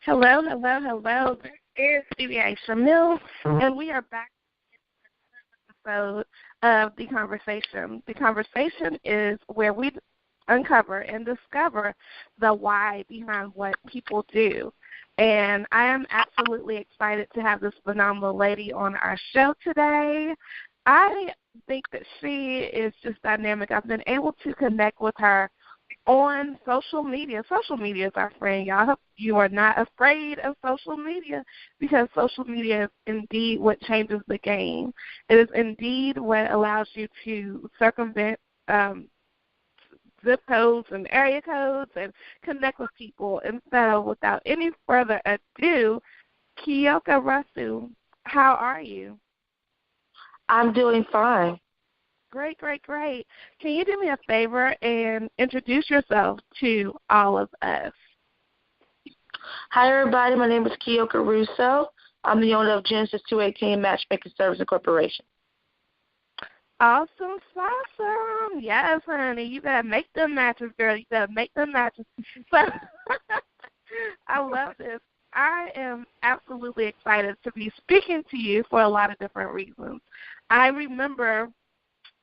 Hello, hello, hello. This is CBA Shamil, and we are back with another episode of The Conversation. The Conversation is where we uncover and discover the why behind what people do. And I am absolutely excited to have this phenomenal lady on our show today. I think that she is just dynamic. I've been able to connect with her on social media. Social media is our friend, y'all. I hope you are not afraid of social media, because social media is indeed what changes the game. It is indeed what allows you to circumvent zip codes and area codes and connect with people. And so without any further ado, Keyoka Russo, how are you? I'm doing fine. Great, great, great. Can you do me a favor and introduce yourself to all of us? Hi, everybody. My name is Keyoka Russo. I'm the owner of Genesis 218 Matchmaking Service Incorporation. Awesome, awesome. Yes, honey. You got to make them matches, girl. You got to make them matches. So I love this. I am absolutely excited to be speaking to you for a lot of different reasons. I remember,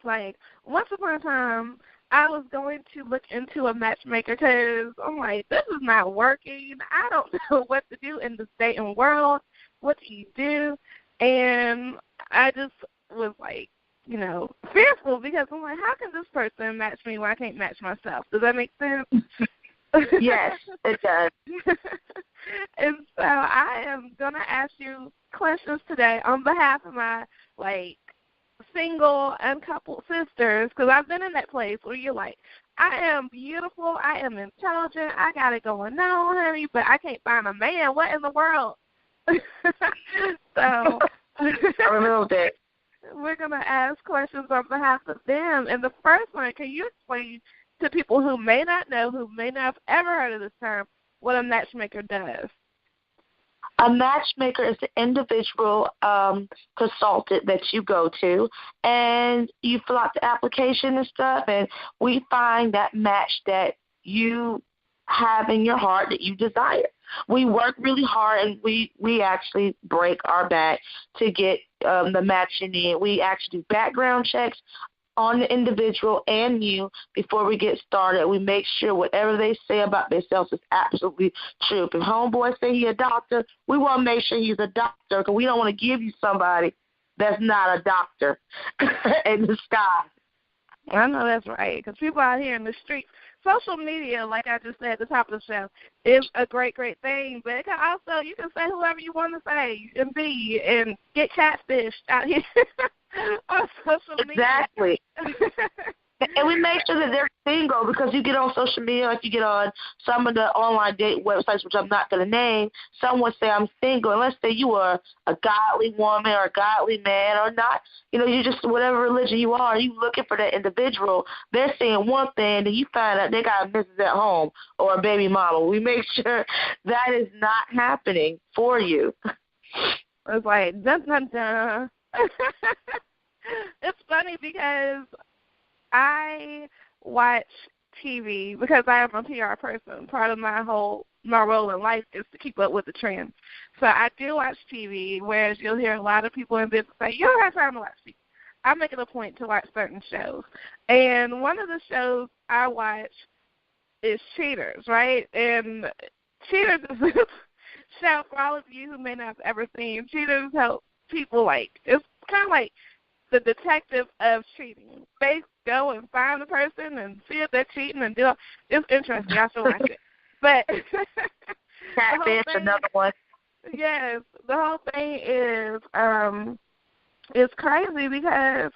once upon a time, I was going to look into a matchmaker because I'm like, this is not working. I don't know what to do in this dating world. What do you do? And I just was fearful, because I'm like, how can this person match me when I can't match myself? Does that make sense? Yes, it does. And so I am going to ask you questions today on behalf of my, single uncoupled sisters, because I've been in that place where you're like, I am beautiful, I am intelligent, I got it going on, honey, but I can't find a man. What in the world? So I remember that. We're going to ask questions on behalf of them. And the first one, can you explain to people who may not know, who may not have ever heard of this term, what a matchmaker does? A matchmaker is the individual consultant that you go to, and you fill out the application and stuff, and we find that match that you have in your heart that you desire. We work really hard, and we actually break our back to get the match you need. We actually do background checks on the individual and you before we get started. We make sure whatever they say about themselves is absolutely true. If homeboy say he's a doctor, we want to make sure he's a doctor, because we don't want to give you somebody that's not a doctor in disguise. I know that's right, because people out here in the streets, social media, like I just said at the top of the show, is a great, great thing. But it can also, you can say whoever you want to say and be, and get catfished out here on social media. Exactly. And we make sure that they're single, because you get on social media, like you get on some of the online date websites, which I'm not going to name. Someone say, I'm single, and let's say you are a godly woman or a godly man or not. You just, whatever religion you are, you looking for that individual. They're saying one thing, and you find out they got a missus at home or a baby mama. We make sure that is not happening for you. It's like, dun, dun, dun. It's funny because I watch TV because I am a PR person. Part of my role in life is to keep up with the trends. So I do watch TV, whereas you'll hear a lot of people in business say, you don't have time to watch TV. I make it a point to watch certain shows. And one of the shows I watch is Cheaters, right? And Cheaters is this show for all of you who may not have ever seen. Cheaters help people, it's kind of like the detective of cheating. They go and find the person and see if they're cheating and do it. It's interesting. I should watch it. But Catfish, another one. Yes, the whole thing is it's crazy, because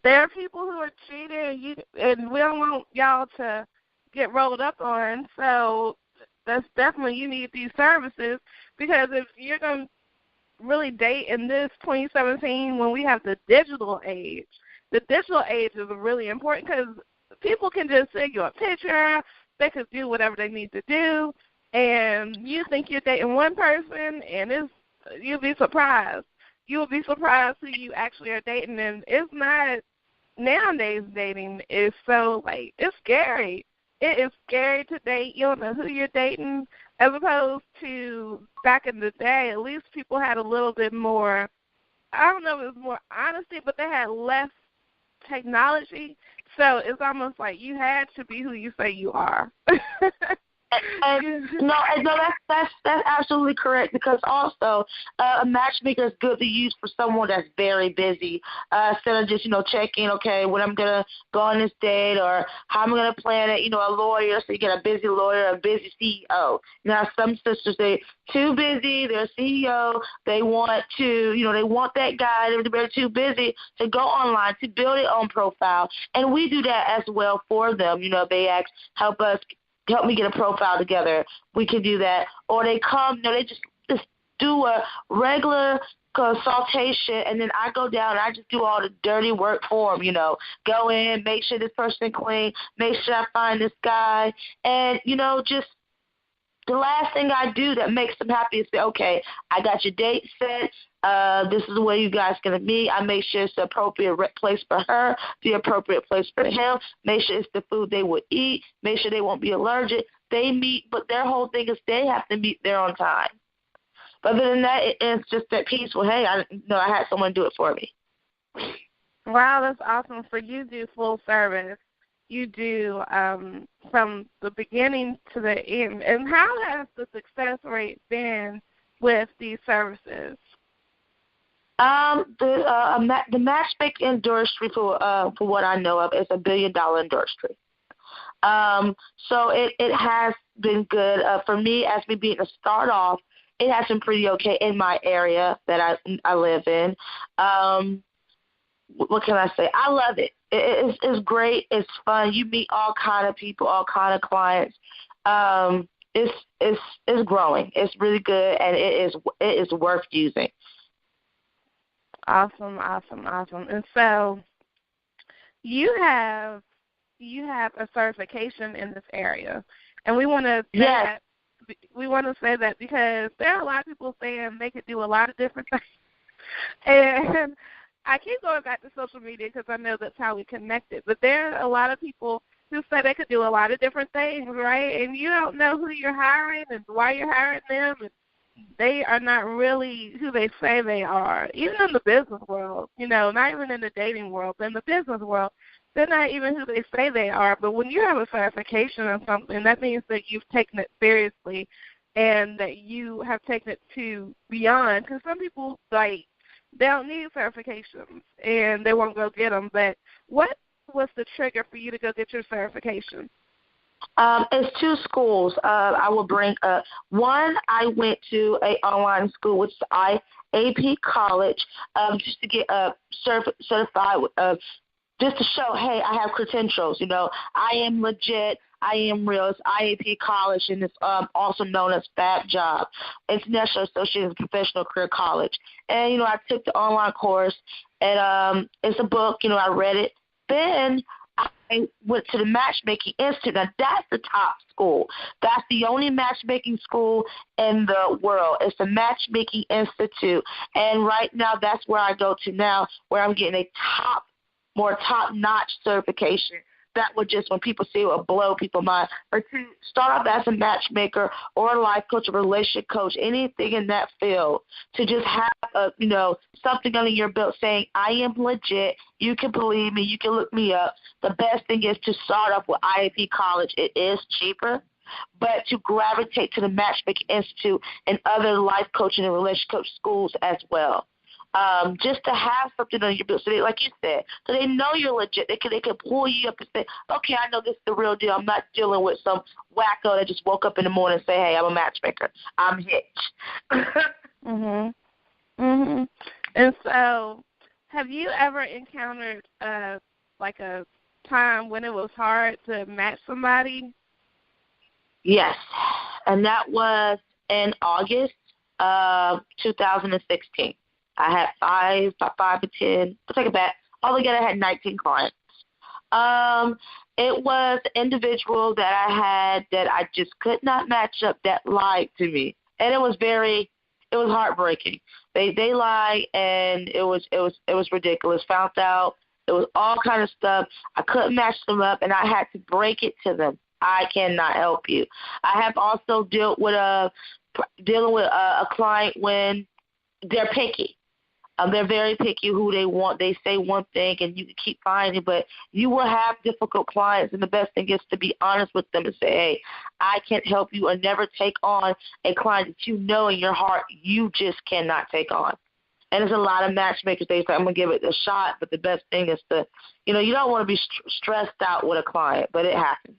there are people who are cheating, and we don't want y'all to get rolled up on. So that's definitely, you need these services, because if you're going to really date in this 2017 when we have the digital age is really important, because people can just send you a picture, they could do whatever they need to do, and you think you're dating one person, and you'll be surprised. You'll be surprised who you actually are dating, and it's not, nowadays dating is so, it's scary. it is scary to date. You don't know who you're dating, as opposed to back in the day. At least people had a little bit more, I don't know if it was more honesty, but they had less technology. So it's almost like you had to be who you say you are. No, that's absolutely correct, because also a matchmaker is good to use for someone that's very busy, instead of just checking, okay, when I'm gonna go on this date or how I'm gonna plan it. A lawyer, so you get a busy lawyer, a busy CEO. Now some sisters, they're too busy, they're a CEO, they want to, they want that guy, they're too busy to go online to build their own profile, and we do that as well for them. They ask, help me get a profile together. We can do that. Or they come, they just do a regular consultation, and then I go down and I just do all the dirty work for them. Go in, make sure this person clean, make sure I find this guy, and just the last thing I do that makes them happy is say, okay, I got your date set. This is where you guys going to meet. I make sure it's the appropriate place for her, the appropriate place for him. Make sure it's the food they will eat. Make sure they won't be allergic. They meet, but their whole thing is they have to meet there on time. But other than that, it's just that peaceful, hey, I had someone do it for me. Wow, that's awesome. So you do full service. You do from the beginning to the end. And how has the success rate been with these services? The matchmaking industry, for what I know of, is $1 billion industry. So it has been good for me, as me being a start off. It has been pretty okay in my area that I live in. What can I say? I love it. It's great. It's fun. You meet all kind of people, all kind of clients. It's growing. It's really good, and it is worth using. Awesome. And so you have a certification in this area, and we want to say that because there are a lot of people saying they could do a lot of different things, and I keep going back to social media because I know that's how we connected. But there are a lot of people who say they could do a lot of different things, right? And you don't know who you're hiring and why you're hiring them, and they are not really who they say they are. Even in the business world, not even in the dating world, but in the business world, they're not even who they say they are. But when you have a certification or something, that means that you've taken it seriously and that you have taken it to beyond. Because some people, they don't need certifications and they won't go get them. But what was the trigger for you to go get your certification? It's two schools I will bring up. One, I went to an online school, which is IAP College, just to get certified, just to show, hey, I have credentials. I am legit. I am real. It's IAP College, and it's also known as FAB Job, International Association of Professional Career College. And, I took the online course, and it's a book. I read it. Then I went to the Matchmaking Institute. Now, that's the top school. That's the only matchmaking school in the world. It's the Matchmaking Institute. And right now, that's where I go to now, where I'm getting a more top-notch certification. That would just, when people see it, will blow people's mind. Or to start off as a matchmaker or a life coach or relationship coach, anything in that field, to just have something under your belt saying, I am legit, you can believe me, you can look me up. The best thing is to start off with IAP College. It is cheaper, but to gravitate to the Matchmaking Institute and other life coaching and relationship coach schools as well. Just to have something on your bill, so they, like you said, so they know you're legit. They can pull you up and say, okay, I know this is the real deal. I'm not dealing with some wacko that just woke up in the morning and say, hey, I'm a matchmaker. I'm hitched. And so, have you ever encountered a time when it was hard to match somebody? Yes, and that was in August of 2016. I had 5 to 10. I'll take it back. Altogether, I had 19 clients. It was an individual that I had that I just could not match up that lied to me, and it was heartbreaking. They lied, and it was ridiculous. Found out it was all kind of stuff. I couldn't match them up, and I had to break it to them. I cannot help you. I have also dealing with a client when they're picky. They're very picky who they want. They say one thing, and you can keep finding, but you will have difficult clients, and the best thing is to be honest with them and say, hey, I can't help you, or never take on a client that you know in your heart you just cannot take on. And there's a lot of matchmakers, they say, I'm going to give it a shot, but the best thing is to, you don't want to be stressed out with a client, but it happens.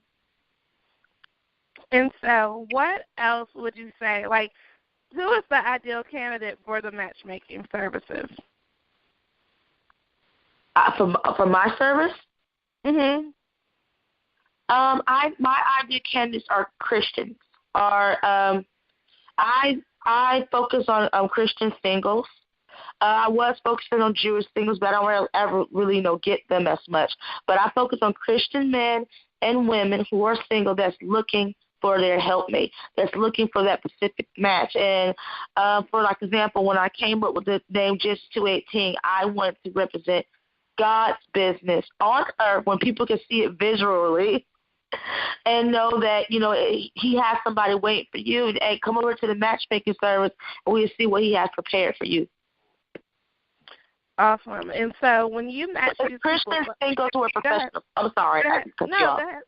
And so what else would you say, like, who is the ideal candidate for the matchmaking services? For my service? Mhm. My ideal candidates are Christians. I focus on Christian singles. I was focusing on Jewish singles, but I don't ever really get them as much. But I focus on Christian men and women who are single that's looking for their helpmate, that's looking for that specific match. And for like example, when I came up with the name Just 218, I wanted to represent God's business on earth when people can see it visually and know that, he has somebody waiting for you. And hey, come over to the matchmaking service and we'll see what he has prepared for you. Awesome. And so when you match these Christian singles who are professionals. I'm sorry. Go ahead.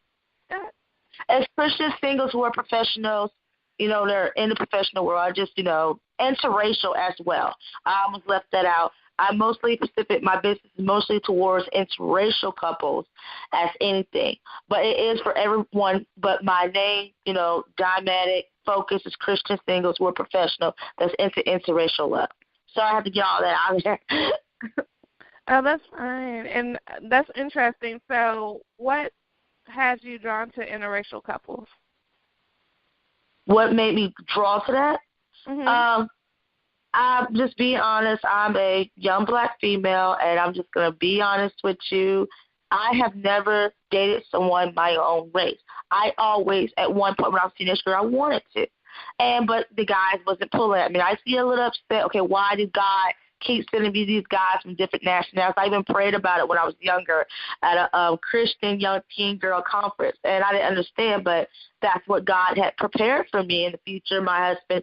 As Christian singles who are professionals, they're in the professional world, just, interracial as well. I almost left that out. My business is mostly towards interracial couples as anything. But it is for everyone, but my main, dynamic focus is Christian singles who are professional that's into interracial love. So I have to get all that out there. Oh, that's fine. And that's interesting. So what has you drawn to interracial couples? What made me draw to that? Mm-hmm. I'm just being honest. I'm a young black female, and I'm just going to be honest with you. I have never dated someone my own race. I always, at one point when I was a teenage girl, I wanted to. But the guys wasn't pulling at me. I get a little upset. Okay, why did God keep sending me these guys from different nationalities? I even prayed about it when I was younger at a Christian young teen girl conference, and I didn't understand, but that's what God had prepared for me in the future. My husband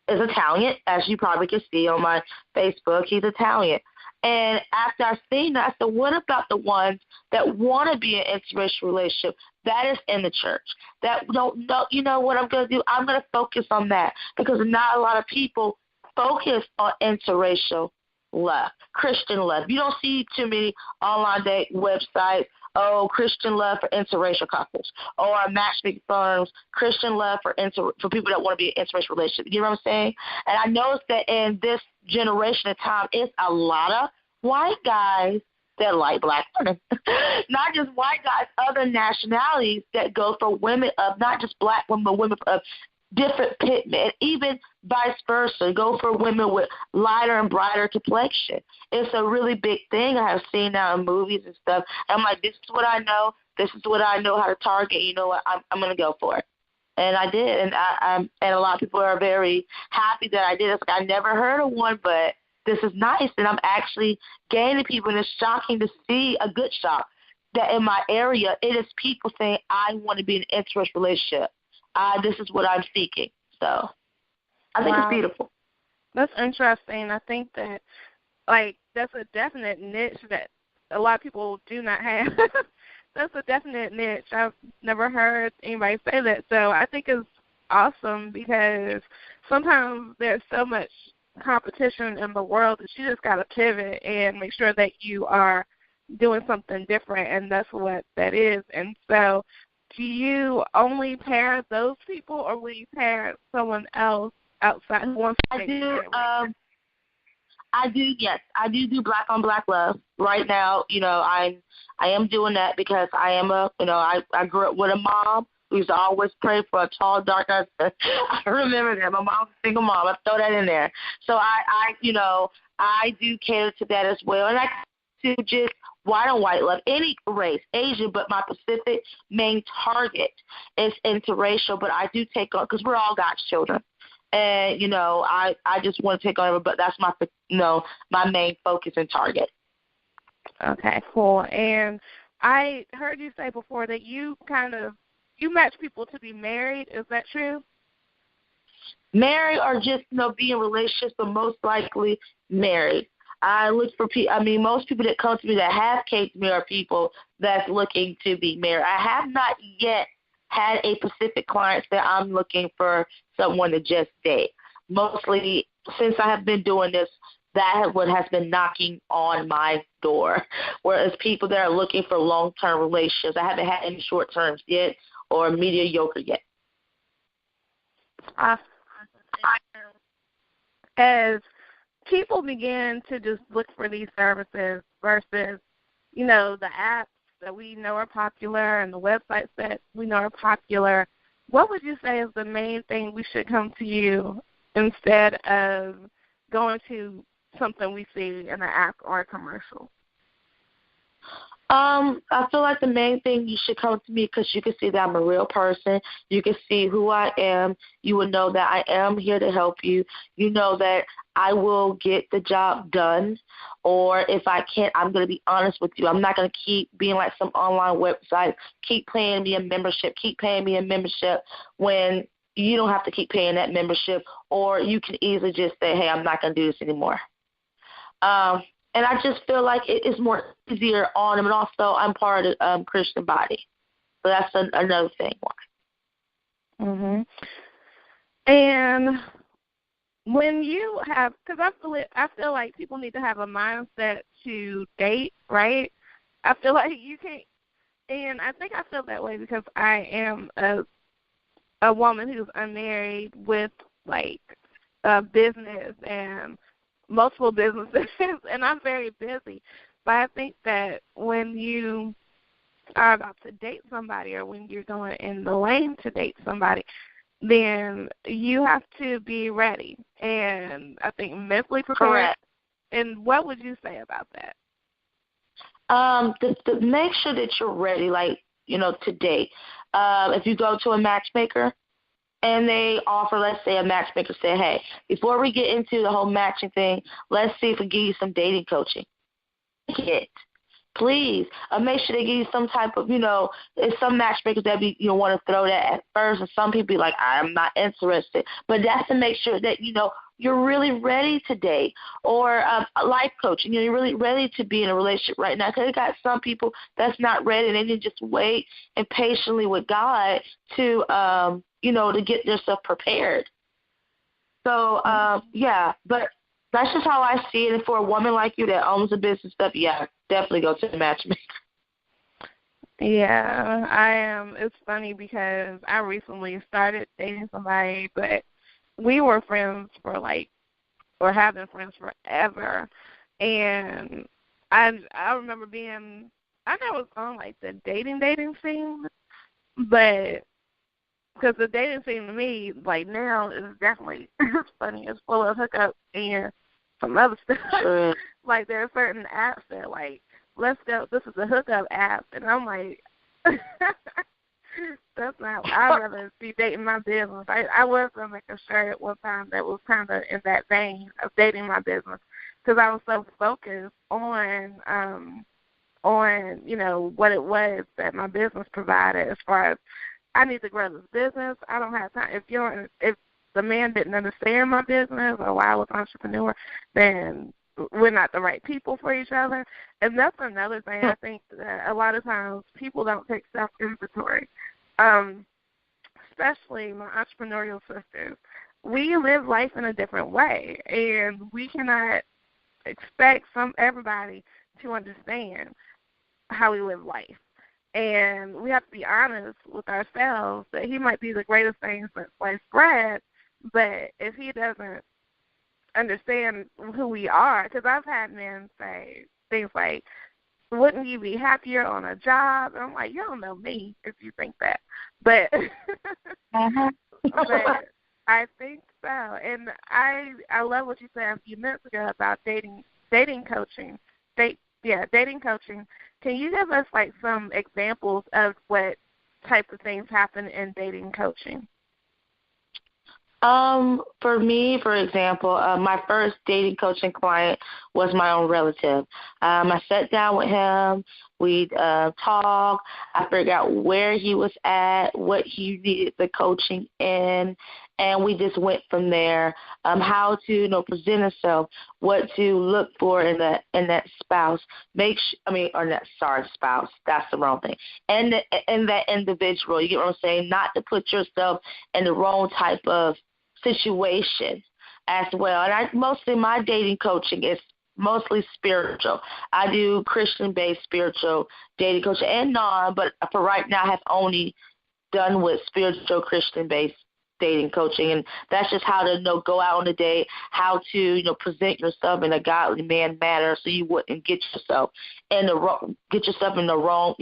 is Italian, as you probably can see on my Facebook. He's Italian. And after I seen that, I said, what about the ones that want to be in an interracial relationship? That is in the church. That don't know, you know what I'm going to do? I'm going to focus on that because not a lot of people focus on interracial love, Christian love. You don't see too many online date websites, Christian love for interracial couples, or matchmaking firms, Christian love for people that want to be in an interracial relationship. You know what I'm saying? And I noticed that in this generation of time, it's a lot of white guys that like black women. Not just white guys, other nationalities that go for women of not just black women, but women of different pigment, and even vice versa, go for women with lighter and brighter complexion. It's a really big thing I have seen now in movies and stuff. I'm like, this is what I know. This is what I know how to target. You know what? I'm going to go for it. And I did, and and a lot of people are very happy that I did. It's like I never heard of one, but this is nice, and I'm actually gaining people, and it's shocking to see, a good shock, that in my area it is people saying, I want to be in an interracial relationship. This is what I'm seeking. So I think it's beautiful. That's interesting. I think that, that's a definite niche that a lot of people do not have. That's a definite niche. I've never heard anybody say that. So I think it's awesome because sometimes there's so much competition in the world that you just got to pivot and make sure that you are doing something different, and that's what that is. And so do you only pair those people, or will you pair someone else outside who wants to make Yes. I do black on black love. Right now, I am doing that because I am I grew up with a mom who used to always pray for a tall, dark husband. I remember that. My mom's a single mom. I throw that in there. So I do cater to that as well. And I do just white on white love, any race, Asian, but my specific main target is interracial, but I do take on, because we're all God's children. And, I just want to take on everyone, but that's my main focus and target. Okay, cool. And I heard you say before that you kind of you match people to be married. Is that true? Married or just, be in relationships, but most likely married. I look for people. I mean, most people that come to me that have came to me are people that's looking to be married. I have not yet had a specific client that I'm looking for someone to just date. Mostly, since I have been doing this, that is what has been knocking on my door. Whereas people that are looking for long-term relationships, I haven't had any short-terms yet or mediocre yet. As people begin to just look for these services versus, the apps that we know are popular and the websites that we know are popular, what would you say is the main thing we should come to you instead of going to something we see in an app or a commercial? I feel like the main thing you should come to me because you can see that I'm a real person. You can see who I am. You will know that I am here to help you. You know that I will get the job done. Or if I can't, I'm going to be honest with you. I'm not going to keep being like some online website, keep paying me a membership, when you don't have to keep paying that membership, or you can easily just say, hey, I'm not going to do this anymore. And I just feel like it is more easier on them. And also, I'm part of the Christian body. So that's another thing. Mhm. And when you have, because I feel like people need to have a mindset to date, right? I feel like you can't, and I think I feel that way because I am a woman who's unmarried with like a business and multiple businesses, and I'm very busy. But I think that when you are about to date somebody or when you're going in the lane to date somebody, then you have to be ready and I think mentally prepared. Correct. And what would you say about that? To make sure that you're ready, to date. If you go to a matchmaker, and they offer, let's say a matchmaker said, hey, before we get into the whole matching thing, let's see if we give you some dating coaching. Please, make sure they give you some type of, there's some matchmakers that want to throw that at first, and some people be like, I'm not interested. But that's to make sure that, you're really ready to date. Or life coaching, you're really ready to be in a relationship right now. Because you got some people that's not ready, and they need to just wait and patiently with God to, to get themselves prepared. So, but that's just how I see it. And for a woman like you that owns a business stuff, definitely go to the matchmaker. Yeah, I am. It's funny because I recently started dating somebody, but we were friends for or have been friends forever. And I remember I never was on the dating scene, but because the dating scene to me, now, is definitely, it's funny, it's full of hookups and some other stuff. Sure. There are certain apps that, let's go, this is a hookup app. And I'm like, that's not, I'd rather be dating my business. I was going to make a shirt at one time that was kind of in that vein of dating my business because I was so focused on what it was that my business provided as far as I need to grow this business. I don't have time. If the man didn't understand my business or why I was an entrepreneur, then we're not the right people for each other. And that's another thing. I think that a lot of times people don't take self-inventory, especially my entrepreneurial sisters. We live life in a different way, and we cannot expect everybody to understand how we live life. And we have to be honest with ourselves that he might be the greatest thing since sliced bread, but if he doesn't understand who we are, because I've had men say things like, wouldn't you be happier on a job? And I'm like, you don't know me if you think that. But, but I think so. And I love what you said a few minutes ago about dating coaching. Dating coaching. Can you give us some examples of what type of things happen in dating coaching? For me, for example, my first dating coaching client was my own relative. I sat down with him. We'd talk. I figured out where he was at, what he needed the coaching in, and we just went from there. How to present himself, what to look for in that spouse. Spouse. That's the wrong thing. And in that individual, you get what I'm saying? Not to put yourself in the wrong type of situation as well. And mostly my dating coaching is mostly spiritual. I do Christian-based spiritual dating coaching and non, but for right now I have only done with spiritual Christian-based dating coaching, and that's just how to go out on a date, how to present yourself in a godly manner, so you wouldn't get yourself in the wrong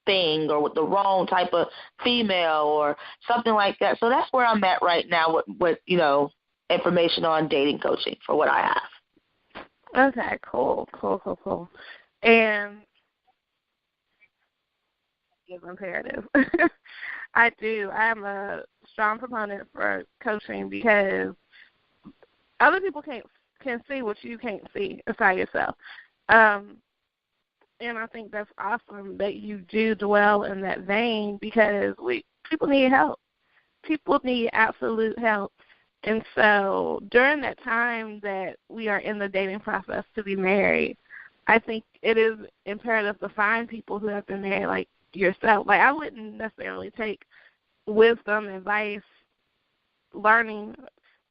thing, or with the wrong type of female or something like that. So that's where I'm at right now with information on dating coaching for what I have. Okay, cool. And it's imperative. I do. I'm a strong proponent for coaching because other people can see what you can't see inside yourself. And I think that's awesome that you do dwell in that vein, because people need help. People need absolute help. And so during that time that we are in the dating process to be married, I think it is imperative to find people who have been married like yourself. Like, I wouldn't necessarily take wisdom, advice, learning,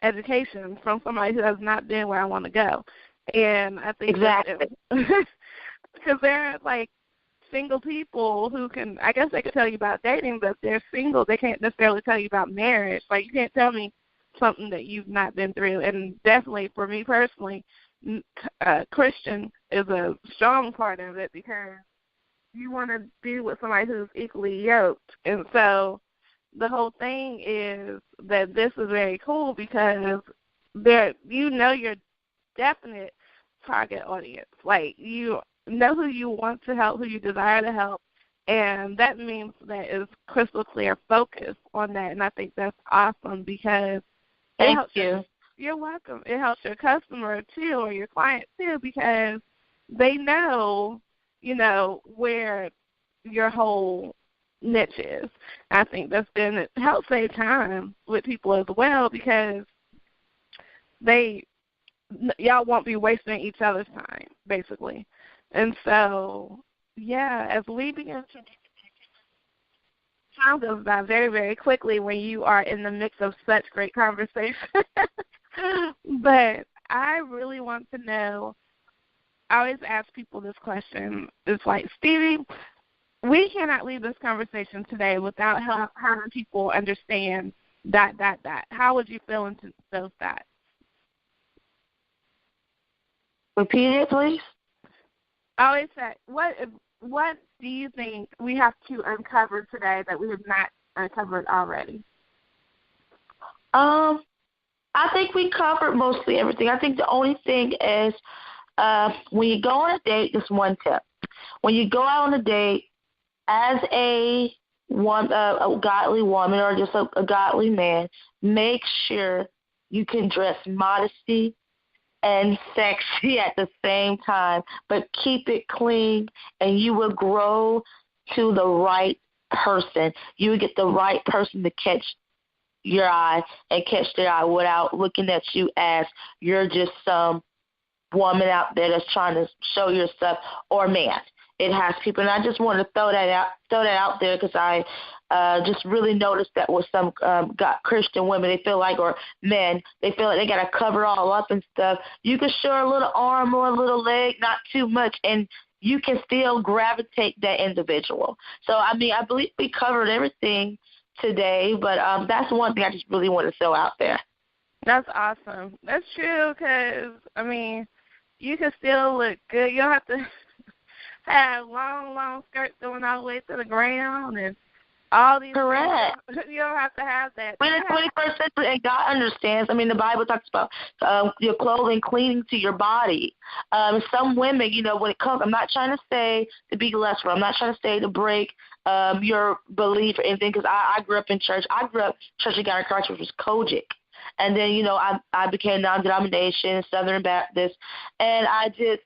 education from somebody who has not been where I want to go. And I think exactly. Because they're like single people who can, I guess they could tell you about dating, but if they're single, they can't necessarily tell you about marriage. Like, you can't tell me something that you've not been through. And definitely for me personally, Christian is a strong part of it, because you want to be with somebody who's equally yoked. And so the whole thing is that this is very cool, because your definite target audience. Like, you know who you want to help, who you desire to help, and that means that it's crystal clear focus on that. And I think that's awesome, because Thank you. You're welcome. It helps your customer too, or your client too, because they know, where your whole niche is. I think it helps save time with people as well, because y'all won't be wasting each other's time, basically. And so, yeah, as we begin to, time goes by very, very quickly when you are in the mix of such great conversation. But I really want to know, I always ask people this question. It's like, Stevie, we cannot leave this conversation today without having people understand ... How would you fill into those dots? Repeat it, please. I always say, what do you think we have to uncover today that we have not uncovered already? I think we covered mostly everything. I think the only thing is, when you go on a date, just one tip. When you go out on a date as a godly woman or just a godly man, make sure you can dress modesty and sexy at the same time, but keep it clean, and you will grow to the right person. You will get the right person to catch your eye and catch their eye without looking at you as you're just some woman out there that's trying to show your stuff, or man. It has people, and I just wanted to throw that out there, because I just really noticed that with some Christian women, they feel like, or men, they feel like they got to cover all up and stuff. You can show a little arm or a little leg, not too much, and you can still gravitate that individual. So, I believe we covered everything today, but that's one thing I just really want to throw out there. That's awesome. That's true, because, you can still look good. You don't have to have long skirts going all the way to the ground and all these. Correct. You don't have to have that. We're in the 21st century, and God understands. The Bible talks about your clothing cleaning to your body. Some women, when it comes, I'm not trying to say to be less, I'm not trying to say to break your belief or anything, because I grew up in church. I grew up Church of God in Christ, which was Kojic. And then, I became non-denomination, Southern Baptist, and I did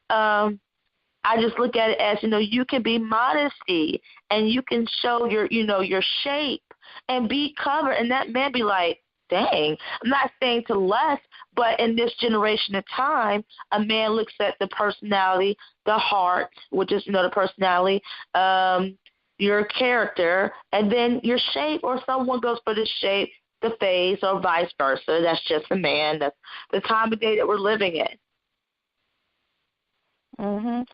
I just look at it as, you can be modesty and you can show your shape and be covered. And that man be like, dang, I'm not saying to less, but in this generation of time, a man looks at the personality, the heart, which is, the personality, your character, and then your shape, or someone goes for the shape, the face, or vice versa. That's just a man. That's the time of day that we're living in. Mhm.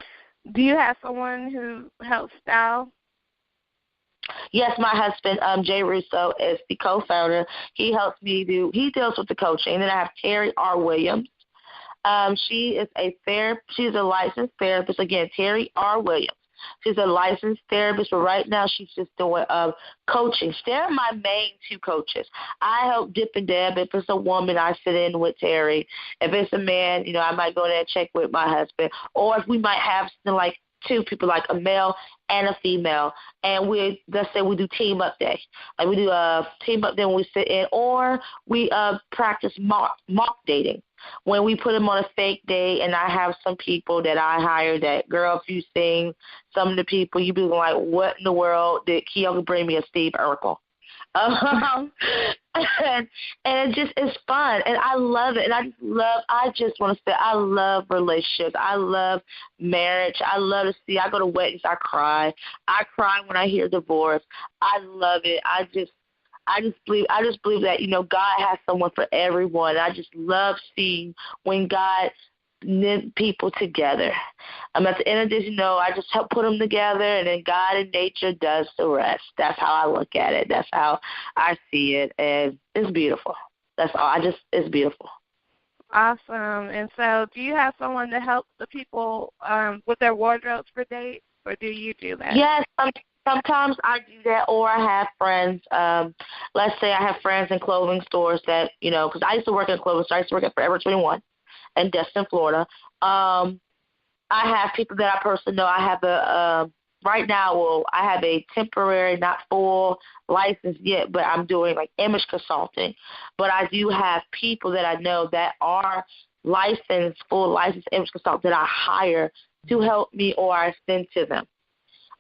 Do you have someone who helps style? Yes, my husband, Jay Russo, is the co-founder. He helps me he deals with the coaching. And then I have Terry R. Williams. She's a licensed therapist. Again, Terry R. Williams. She's a licensed therapist, but right now she's just doing coaching. They're my main two coaches. I help dip and dab. If it's a woman, I sit in with Terry. If it's a man, I might go there and check with my husband. Or if we might have something like two people, like a male and a female, and let's say we do team up day. Like we do a team up day when we sit in, or we practice mock dating. When we put them on a fake date, and I have some people that I hire that, girl, if you sing some of the people, you be like, what in the world did Keyoka bring me a Steve Urkel? And it's fun, and I love it, and I just want to say, I love relationships. I love marriage. I love to see, I go to weddings, I cry when I hear divorce. I love it. I just believe that, God has someone for everyone. I just love seeing when God knit people together. At the end of this, I just help put them together, and then God and nature does the rest. That's how I look at it. That's how I see it, and it's beautiful. That's all. It's beautiful. Awesome. And so, do you have someone to help the people with their wardrobes for dates, or do you do that? Yes. Sometimes I do that, or I have friends. Let's say I have friends in clothing stores that, because I used to work in a clothing store. I used to work at Forever 21 in Destin, Florida. I have people that I personally know. I have right now, I have a temporary, not full license yet, but I'm doing like image consulting. But I do have people that I know that are full licensed image consultants that I hire to help me, or I send to them.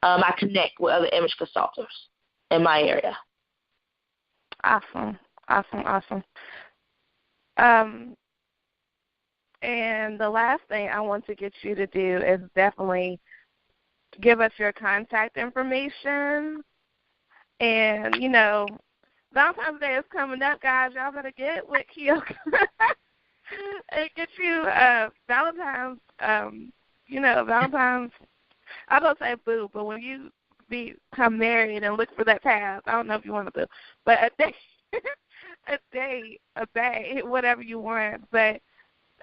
I connect with other image consultants in my area. Awesome. And the last thing I want to get you to do is definitely give us your contact information. And, Valentine's Day is coming up, guys. Y'all better get with Keyoka and get you Valentine's, Valentine's. I don't say boo, but when you become married and look for that tab, I don't know if you want to boo, but a date, a bag, whatever you want. But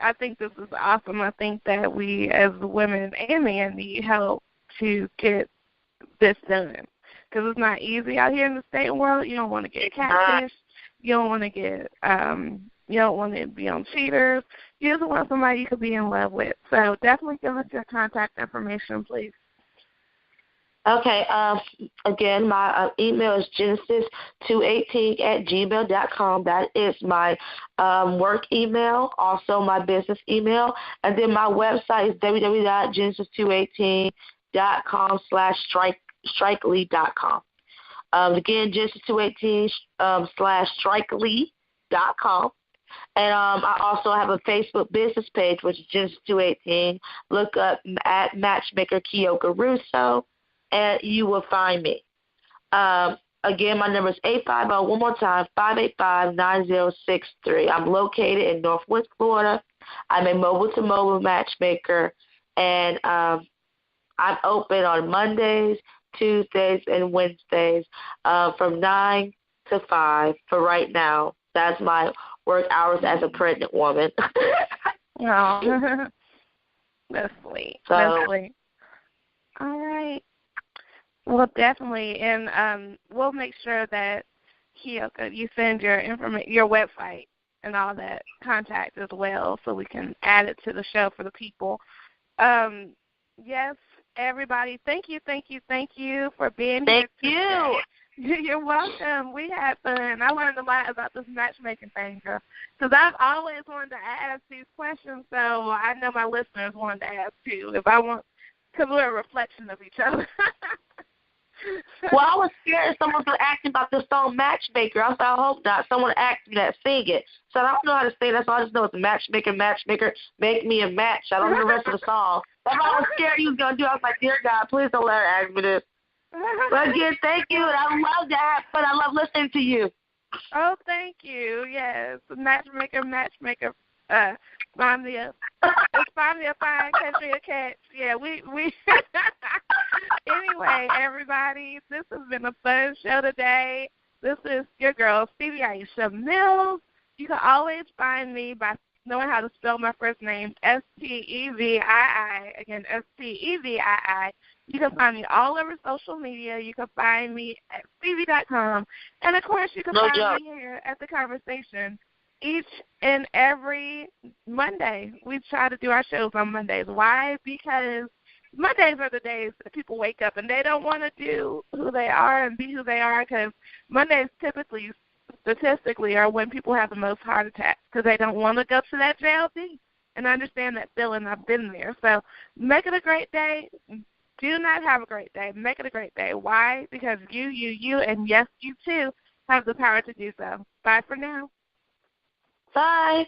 I think this is awesome. I think that we as women and men need help to get this done, because it's not easy out here in the dating world. You don't want to get catfish. You don't want to get you don't want to be on cheaters. You just want somebody you could be in love with. So definitely give us your contact information, please. Okay. Again, my email is genesis218@gmail.com. That is my work email, also my business email. And then my website is www.genesis218.com/strikely.com. Again, Genesis218/strikely.com. And I also have a Facebook business page, which is Genesis218. Look up at Matchmaker Keyoka Russo, and you will find me. Again, my number is 850, one more time, 585-9063. I'm located in Northwest Florida. I'm a mobile-to-mobile matchmaker, and I'm open on Mondays, Tuesdays, and Wednesdays from 9 to 5 for right now. That's my work hours as a pregnant woman. Oh, that's sweet. That's sweet. All right. Well, definitely, and we'll make sure that Keyoka, you send your your website and all that contact as well, so we can add it to the show for the people. Yes, everybody, thank you for being here. Thank you. You're welcome. We had fun. I learned a lot about this matchmaking thing, girl, because I've always wanted to ask these questions, so I know my listeners wanted to ask too. If I want because we're a reflection of each other. Well, I was scared if someone was asking about the song Matchmaker. I was like, I hope not. Someone asked me that, sing it. So I don't know how to say that, so I just know it's Matchmaker, Matchmaker, make me a match. I don't know the rest of the song. That's why I was scared you was going to do. I was like, dear God, please don't let her ask me this. But again, thank you, and I love that, but I love listening to you. Oh, thank you. Yes, Matchmaker. Find me a fine country a catch. Yeah, we. Anyway, everybody, this has been a fun show today. This is your girl, Stevie Aisha Mills. You can always find me by knowing how to spell my first name, Stevii. Again, Stevii. You can find me all over social media. You can find me at Stevie.com. And, of course, you can find me here at The Conversation each and every Monday. We try to do our shows on Mondays. Why? Because Mondays are the days that people wake up and they don't want to do who they are and be who they are, because Mondays typically, statistically, are when people have the most heart attacks because they don't want to go to that JLD. And I understand that feeling. I've been there. So make it a great day. Do not have a great day. Make it a great day. Why? Because you, and yes, you too, have the power to do so. Bye for now. Bye.